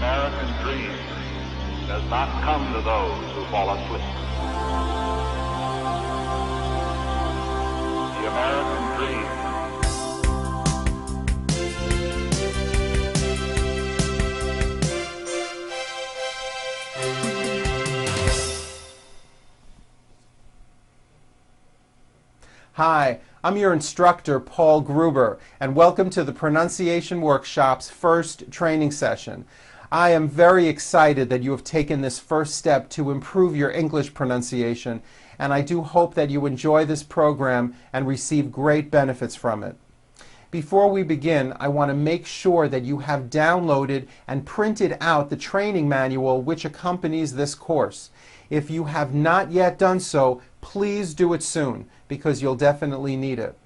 American dream does not come to those who fall asleep. The American dream. Hi, I'm your instructor, Paul Gruber, and welcome to the Pronunciation Workshop's first training session. I am very excited that you have taken this first step to improve your English pronunciation, and I do hope that you enjoy this program and receive great benefits from it. Before we begin, I want to make sure that you have downloaded and printed out the training manual which accompanies this course. If you have not yet done so, please do it soon, because you'll definitely need it.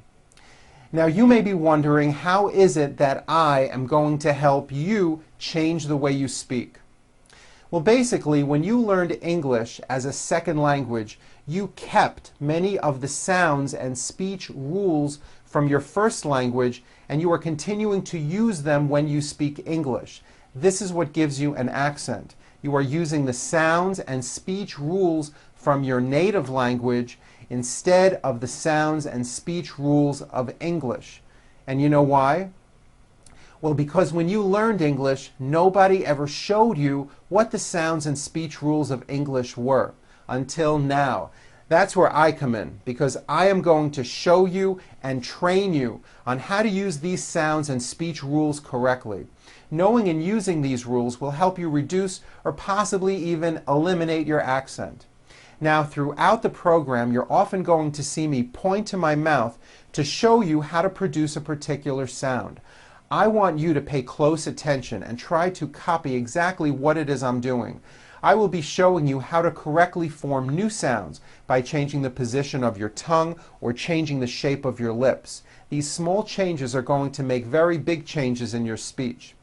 Now you may be wondering, how is it that I am going to help you change the way you speak? Well, basically, when you learned English as a second language, you kept many of the sounds and speech rules from your first language, and you are continuing to use them when you speak English. This is what gives you an accent. You are using the sounds and speech rules from your native language instead of the sounds and speech rules of English. And you know why? Well, because when you learned English, nobody ever showed you what the sounds and speech rules of English were until now. That's where I come in, because I am going to show you and train you on how to use these sounds and speech rules correctly. Knowing and using these rules will help you reduce or possibly even eliminate your accent. Now, throughout the program, you're often going to see me point to my mouth to show you how to produce a particular sound. I want you to pay close attention and try to copy exactly what it is I'm doing. I will be showing you how to correctly form new sounds by changing the position of your tongue or changing the shape of your lips. These small changes are going to make very big changes in your speech.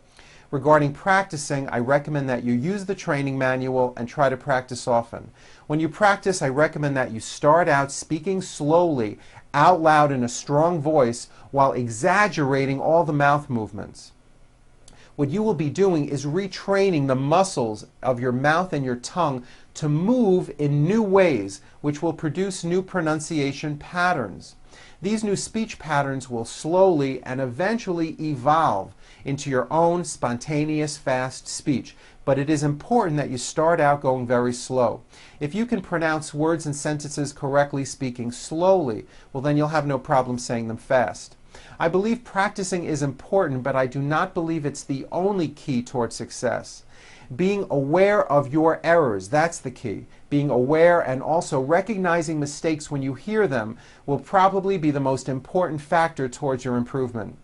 Regarding practicing, I recommend that you use the training manual and try to practice often. When you practice, I recommend that you start out speaking slowly, out loud in a strong voice, while exaggerating all the mouth movements. What you will be doing is retraining the muscles of your mouth and your tongue to move in new ways, which will produce new pronunciation patterns. These new speech patterns will slowly and eventually evolve into your own spontaneous, fast speech. But it is important that you start out going very slow. If you can pronounce words and sentences correctly speaking slowly, well, then you'll have no problem saying them fast. I believe practicing is important, but I do not believe it's the only key toward success. Being aware of your errors, that's the key. Being aware and also recognizing mistakes when you hear them will probably be the most important factor towards your improvement.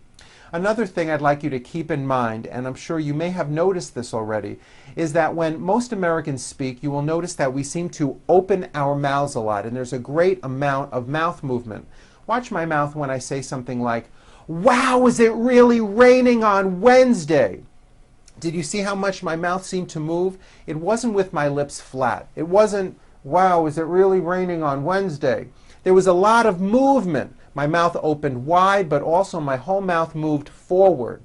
Another thing I'd like you to keep in mind, and I'm sure you may have noticed this already, is that when most Americans speak, you will notice that we seem to open our mouths a lot, and there's a great amount of mouth movement. Watch my mouth when I say something like, "Wow, is it really raining on Wednesday?" Did you see how much my mouth seemed to move? It wasn't with my lips flat. It wasn't, "Wow, is it really raining on Wednesday?" There was a lot of movement. My mouth opened wide, but also my whole mouth moved forward.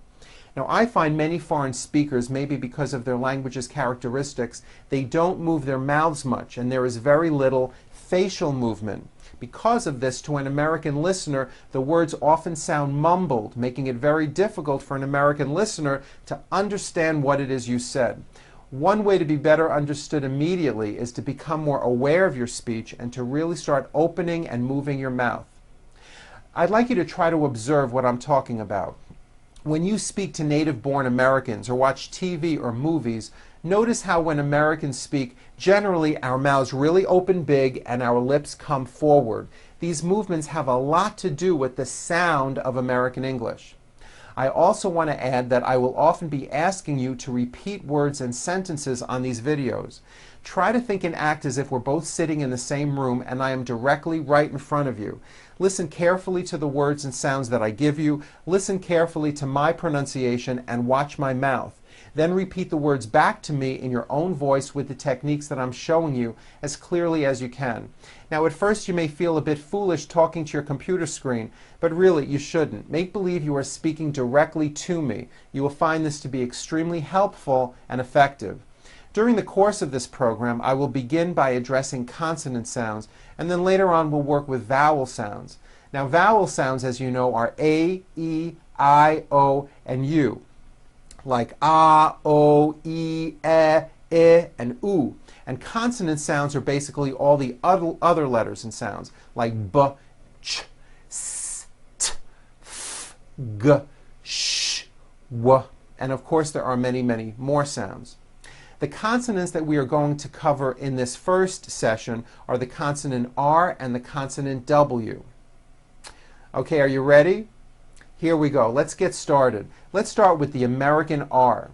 Now, I find many foreign speakers, maybe because of their language's characteristics, they don't move their mouths much, and there is very little facial movement. Because of this, to an American listener, the words often sound mumbled, making it very difficult for an American listener to understand what it is you said. One way to be better understood immediately is to become more aware of your speech and to really start opening and moving your mouth. I'd like you to try to observe what I'm talking about. When you speak to native-born Americans or watch TV or movies, notice how when Americans speak, generally our mouths really open big and our lips come forward. These movements have a lot to do with the sound of American English. I also want to add that I will often be asking you to repeat words and sentences on these videos. Try to think and act as if we're both sitting in the same room and I am directly right in front of you. Listen carefully to the words and sounds that I give you. Listen carefully to my pronunciation and watch my mouth. Then repeat the words back to me in your own voice with the techniques that I'm showing you as clearly as you can. Now, at first you may feel a bit foolish talking to your computer screen, but really you shouldn't. Make believe you are speaking directly to me. You will find this to be extremely helpful and effective. During the course of this program, I will begin by addressing consonant sounds, and then later on we'll work with vowel sounds. Now, vowel sounds, as you know, are A, E, I, O, and U, like A, O, E, I, and U. And consonant sounds are basically all the other letters and sounds, like B, Ch, S, T, F, G, Sh, W. And of course there are many, many more sounds. The consonants that we are going to cover in this first session are the consonant R and the consonant W. Okay, are you ready? Here we go. Let's get started. Let's start with the American R.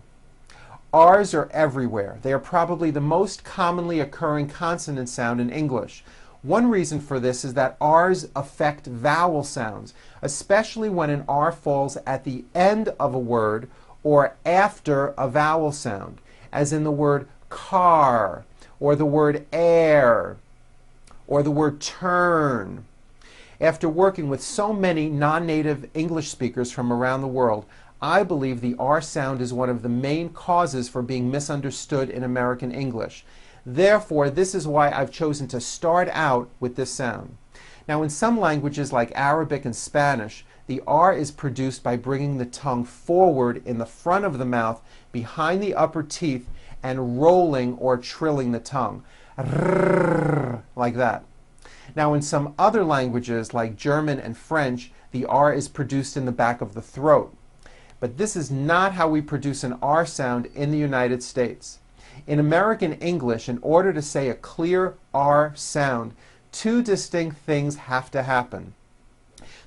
R's are everywhere. They are probably the most commonly occurring consonant sound in English. One reason for this is that R's affect vowel sounds, especially when an R falls at the end of a word or after a vowel sound, as in the word car, or the word air, or the word turn. After working with so many non-native English speakers from around the world, I believe the R sound is one of the main causes for being misunderstood in American English. Therefore, this is why I've chosen to start out with this sound. Now, in some languages like Arabic and Spanish, the R is produced by bringing the tongue forward in the front of the mouth, behind the upper teeth, and rolling or trilling the tongue. Like that. Now, in some other languages like German and French, the R is produced in the back of the throat. But this is not how we produce an R sound in the United States. In American English, in order to say a clear R sound, two distinct things have to happen.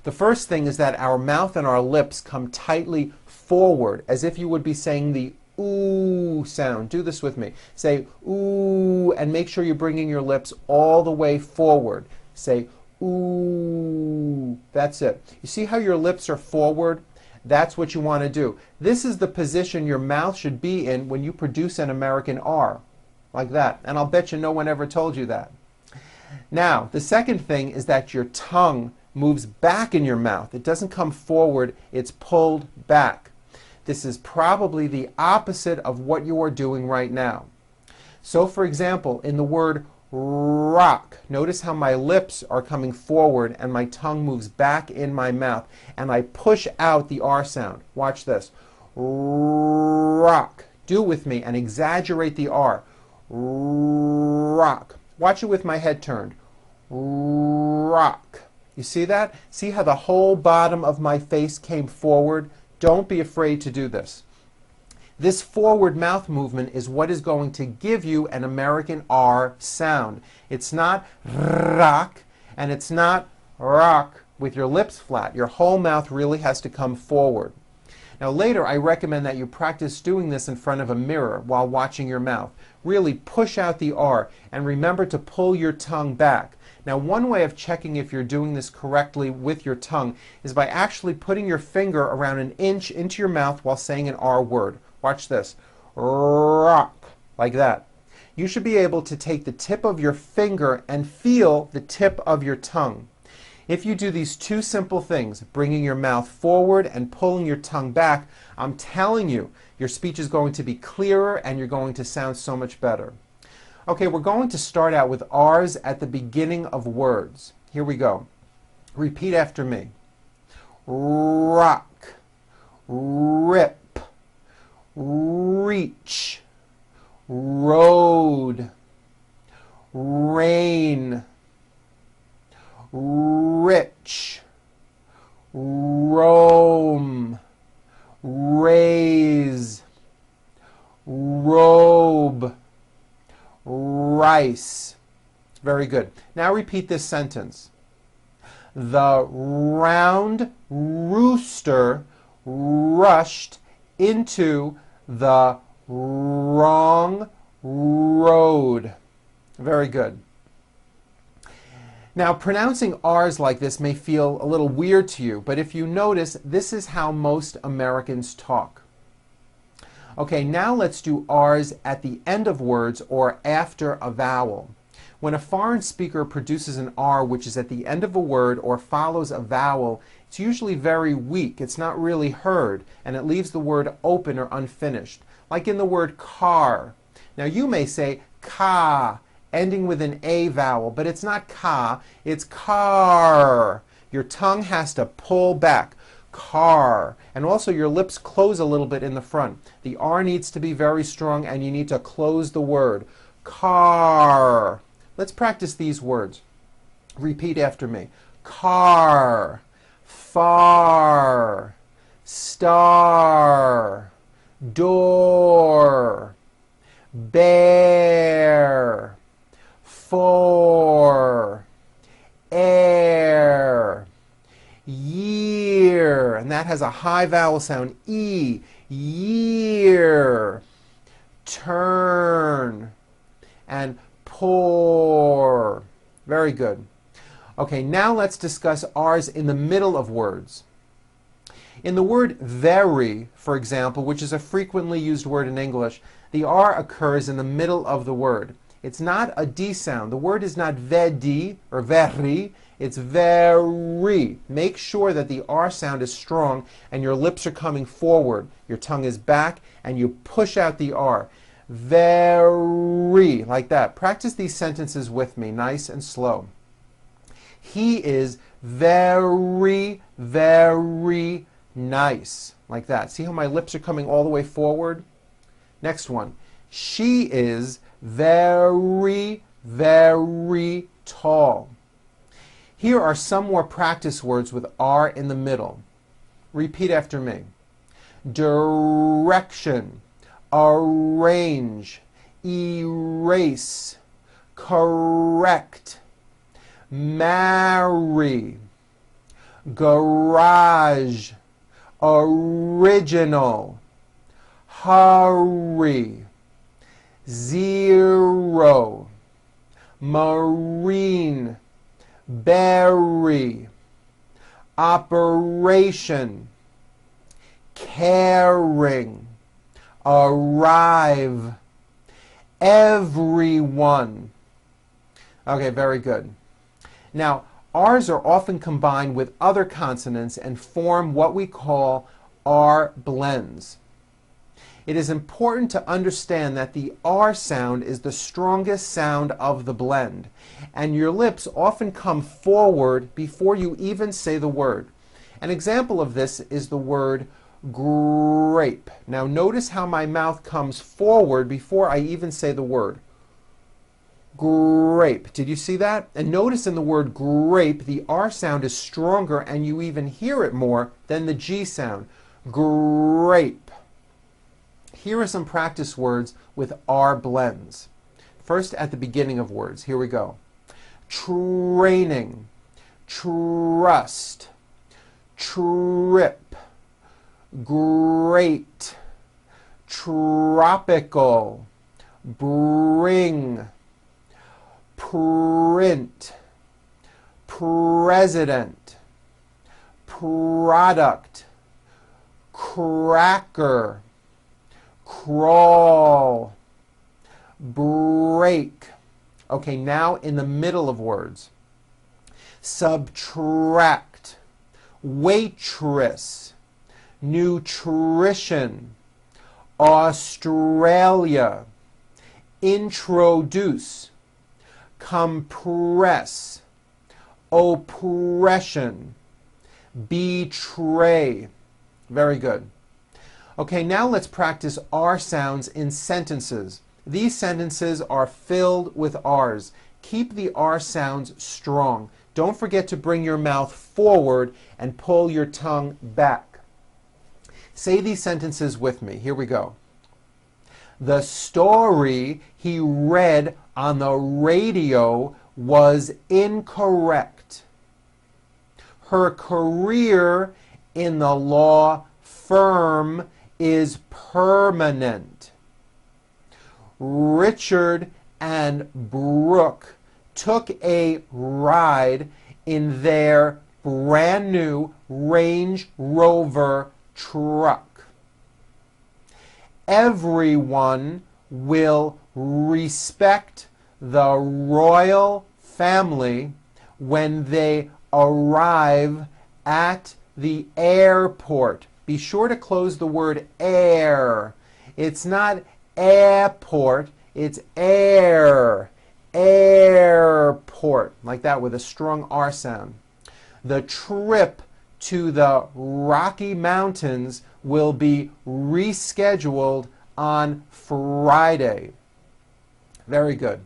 The first thing is that our mouth and our lips come tightly forward, as if you would be saying the ooh sound. Do this with me. Say ooh, and make sure you're bringing your lips all the way forward. Say ooh. That's it. You see how your lips are forward? That's what you want to do. This is the position your mouth should be in when you produce an American R, like that. And I'll bet you no one ever told you that. Now, the second thing is that your tongue moves back in your mouth. It doesn't come forward, it's pulled back. This is probably the opposite of what you are doing right now. So, for example, in the word rock, notice how my lips are coming forward and my tongue moves back in my mouth, and I push out the R sound. Watch this. Rock. Do with me and exaggerate the R. Rock. Watch it with my head turned. Rock. You see that? See how the whole bottom of my face came forward? Don't be afraid to do this. This forward mouth movement is what is going to give you an American R sound. It's not rock, and it's not rock with your lips flat. Your whole mouth really has to come forward. Now later, I recommend that you practice doing this in front of a mirror while watching your mouth. Really push out the R, and remember to pull your tongue back. Now, one way of checking if you're doing this correctly with your tongue is by actually putting your finger around an inch into your mouth while saying an R word. Watch this. Rock. Like that. You should be able to take the tip of your finger and feel the tip of your tongue. If you do these two simple things, bringing your mouth forward and pulling your tongue back, I'm telling you, your speech is going to be clearer and you're going to sound so much better. Okay, we're going to start out with R's at the beginning of words. Here we go. Repeat after me. Rock, rip, reach, road, rain, rich, roam, raise, robe, rice. Very good. Now repeat this sentence. The round rooster rushed into the wrong road. Very good. Now, pronouncing R's like this may feel a little weird to you, but if you notice, this is how most Americans talk. Okay, now let's do R's at the end of words or after a vowel. When a foreign speaker produces an R which is at the end of a word or follows a vowel, it's usually very weak. It's not really heard, and it leaves the word open or unfinished. Like in the word car. Now you may say ka, ending with an A vowel, but it's not ka, it's car. Your tongue has to pull back. Car. And also your lips close a little bit in the front. The R needs to be very strong and you need to close the word. Car. Let's practice these words. Repeat after me. Car. Far. Star. Door. Bear. For. Air. Year, and that has a high vowel sound, E, year, turn, and pour. Very good. Okay, now let's discuss R's in the middle of words. In the word very, for example, which is a frequently used word in English, the R occurs in the middle of the word. It's not a D sound. The word is not vedi or very. It's very. Make sure that the R sound is strong and your lips are coming forward. Your tongue is back and you push out the R. Very. Like that. Practice these sentences with me, nice and slow. He is very, very nice. Like that. See how my lips are coming all the way forward? Next one. She is very, very tall. Here are some more practice words with R in the middle. Repeat after me. Direction, arrange, erase, correct, marry, garage, original, hurry, zero, marine, berry, operation, caring, arrive, everyone. Okay, very good. Now, R's are often combined with other consonants and form what we call R blends. It is important to understand that the R sound is the strongest sound of the blend, and your lips often come forward before you even say the word. An example of this is the word grape. Now notice how my mouth comes forward before I even say the word. Grape. Did you see that? And notice in the word grape, the R sound is stronger and you even hear it more than the G sound. Grape. Here are some practice words with R blends. First, at the beginning of words. Here we go. Training, trust, trip, great, tropical, bring, print, president, product, cracker, crawl, break. Okay, now in the middle of words. Subtract, waitress, nutrition, Australia, introduce, compress, oppression, betray. Very good. Okay, now let's practice R sounds in sentences. These sentences are filled with R's. Keep the R sounds strong. Don't forget to bring your mouth forward and pull your tongue back. Say these sentences with me. Here we go. The story he read on the radio was incorrect. Her career in the law firm is permanent. Richard and Brooke took a ride in their brand new Range Rover truck. Everyone will respect the royal family when they arrive at the airport. Be sure to close the word air. It's not airport, it's air. Airport, like that with a strong R sound. The trip to the Rocky Mountains will be rescheduled on Friday. Very good.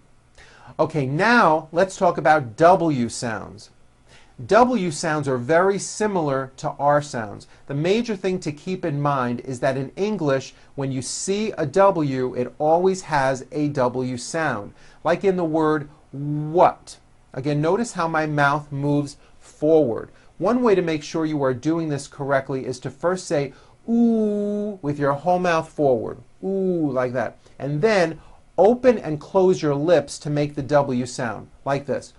Okay, now let's talk about W sounds. W sounds are very similar to R sounds. The major thing to keep in mind is that in English, when you see a W, it always has a W sound, like in the word what. Again, notice how my mouth moves forward. One way to make sure you are doing this correctly is to first say ooh with your whole mouth forward, ooh, like that, and then open and close your lips to make the W sound, like this.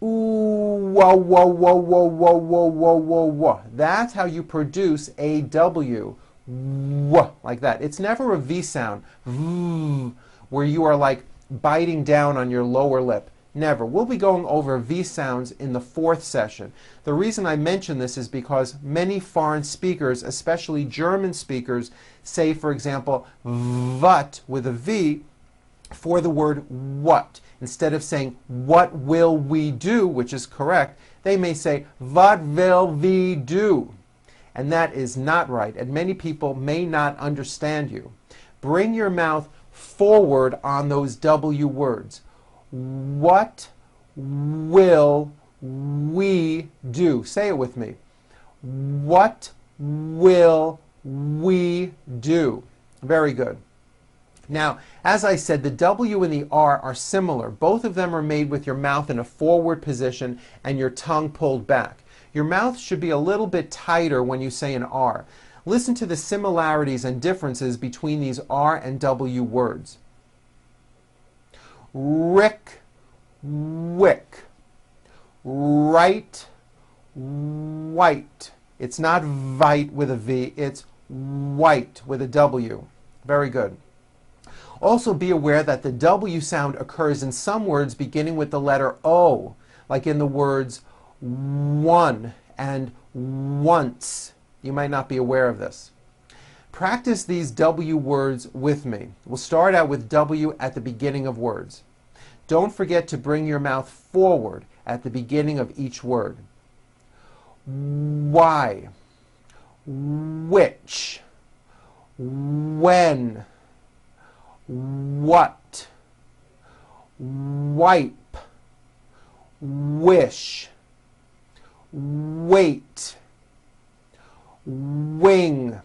Ooh, whoa, whoa, whoa, whoa, whoa, whoa, whoa, whoa, whoa. That's how you produce a W. Whoa, like that. It's never a V sound, where you are like biting down on your lower lip. Never. We'll be going over V sounds in the 4th session. The reason I mention this is because many foreign speakers, especially German speakers, say, for example, what with a V for the word what. Instead of saying, what will we do, which is correct, they may say, what will we do? And that is not right, and many people may not understand you. Bring your mouth forward on those W words. What will we do? Say it with me. What will we do? Very good. Now, as I said, the W and the R are similar. Both of them are made with your mouth in a forward position and your tongue pulled back. Your mouth should be a little bit tighter when you say an R. Listen to the similarities and differences between these R and W words. Rick, wick. Right, white. It's not vite with a V, it's white with a W. Very good. Also be aware that the W sound occurs in some words beginning with the letter O, like in the words one and once. You might not be aware of this. Practice these W words with me. We'll start out with W at the beginning of words. Don't forget to bring your mouth forward at the beginning of each word. Why, which, when, what, wipe, wish, wait, wing.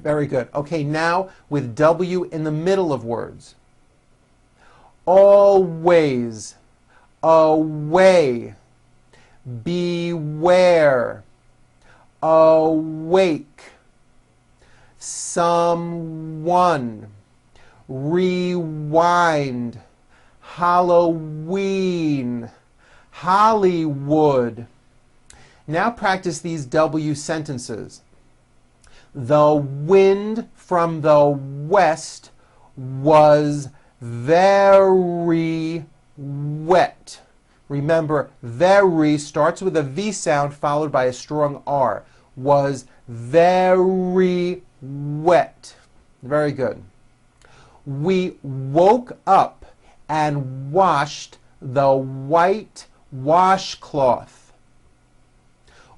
Very good. Okay, now with W in the middle of words. Always, away, beware, awake, someone, rewind, Halloween, Hollywood. Now practice these W sentences. The wind from the west was very wet. Remember, very starts with a V sound followed by a strong R. Was very wet. Very good. We woke up and washed the white washcloth.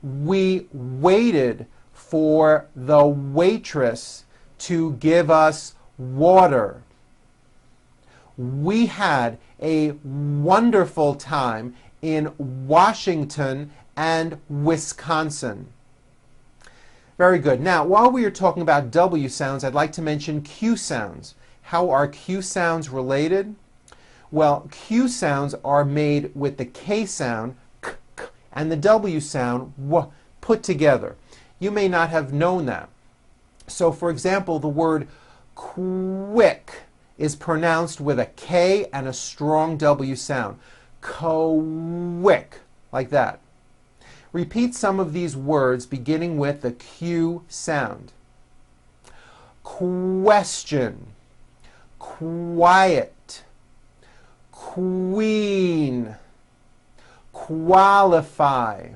We waited for the waitress to give us water. We had a wonderful time in Washington and Wisconsin. Very good. Now, while we are talking about W sounds, I'd like to mention Q sounds. How are Q sounds related? Well, Q sounds are made with the K sound, k, k, and the W sound, w, put together. You may not have known that. So, for example, the word quick is pronounced with a K and a strong W sound. Quick, like that. Repeat some of these words beginning with the Q sound. question, quiet, queen, qualify,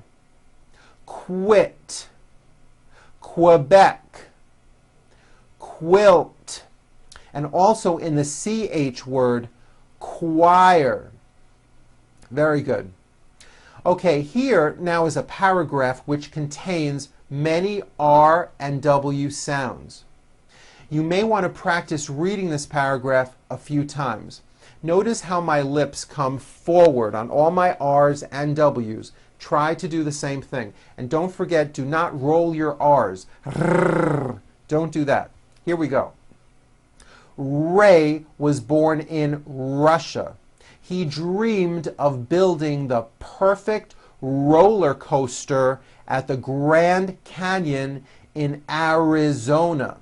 quit, Quebec, quilt, and also in the CH word, choir. Very good. Okay, here now is a paragraph which contains many R and W sounds. You may want to practice reading this paragraph a few times. Notice how my lips come forward on all my R's and W's. Try to do the same thing. And don't forget, do not roll your R's. Don't do that. Here we go. Ray was born in Russia. He dreamed of building the perfect roller coaster at the Grand Canyon in Arizona.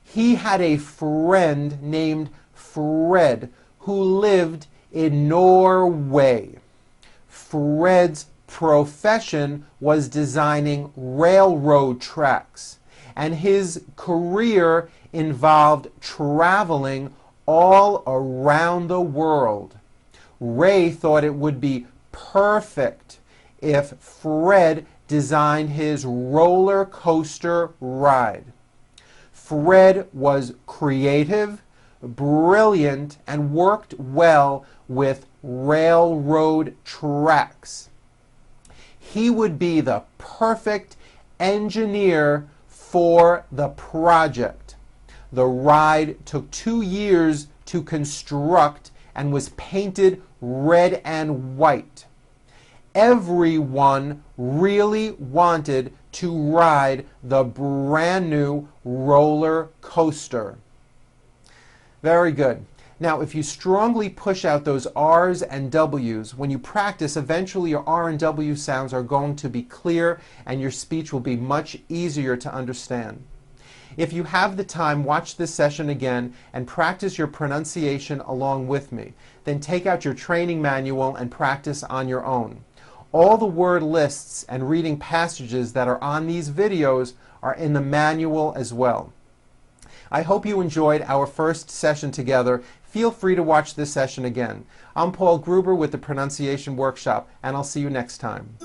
He had a friend named Fred who lived in Norway. Fred's profession was designing railroad tracks, and his career involved traveling all around the world. Ray thought it would be perfect if Fred designed his roller coaster ride. Fred was creative, brilliant, and worked well with railroad tracks. He would be the perfect engineer for the project. The ride took 2 years to construct and was painted red and white. Everyone really wanted to ride the brand new roller coaster. Very good. Now, if you strongly push out those R's and W's, when you practice, eventually your R and W sounds are going to be clear and your speech will be much easier to understand. If you have the time, watch this session again and practice your pronunciation along with me. Then take out your training manual and practice on your own. All the word lists and reading passages that are on these videos are in the manual as well. I hope you enjoyed our first session together. Feel free to watch this session again. I'm Paul Gruber with the Pronunciation Workshop, and I'll see you next time.